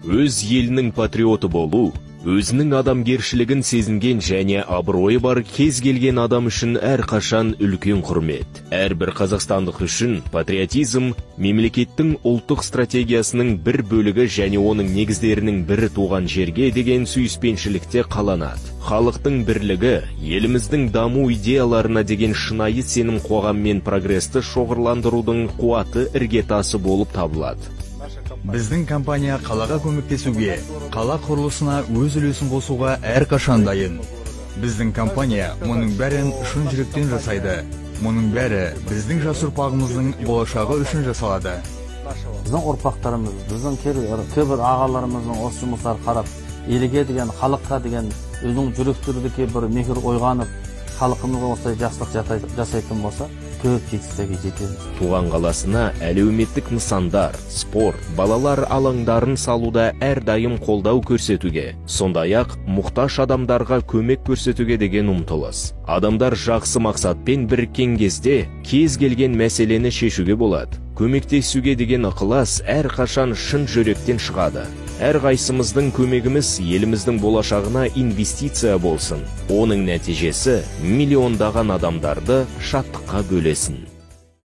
өз елінің патриоты болу, өзінің адамгершілігін сезінген және абыройы бар кез келген адам үшін әрқашан үлкен құрмет. Әрбір қазақстандық үшін патриотизм мемлекеттің ұлттық стратегиясының бір бөлігі және оның негіздерінің бірі туған жерге деген сүйіспеншілікте қаланады. Халықтың бірлігі, еліміздің даму идеяларына деген шынайы сенім қоғам мен прогресті шоғырландырудың қуаты іргетасы болып табылады. Біздің компания қалаға көмектесуге, қала құрылысына өз үлесін қосуға әрқашан дайын. Біздің компания мұның бәрін шын жүректен жасайды. Мұның бәрі біздің жас ұрпағымыздың болашағы үшін жасалады. Біздің ұрпақтарымыз, біздің кейбір ағаларымыздың осы жұмыстар қарап, елге деген, халыққа деген өзінің жүректердегі бір мехір ойғанып, халқымызға осылай жақсылық жасайтын болса, көп жетістікке жетеміз. Туған қаласына әлеуметтік нысандар, спорт, балалар алаңдарын салуда әрдайым қолдау көрсетуге, сондай-ақ мұқтаж адамдарға көмек көрсетуге деген ұмтылыс. Адамдар жақсы мақсатпен біріккен кезде кез келген мәселені шешуге болады. Көмектесуге деген ықылас әрқашан шын жүректен шығады. Әрқайсымыздың көмегіміз еліміздің болашағына инвестиция болсын. Оның нәтижесі миллиондаған адамдарды шаттыққа бөлесін.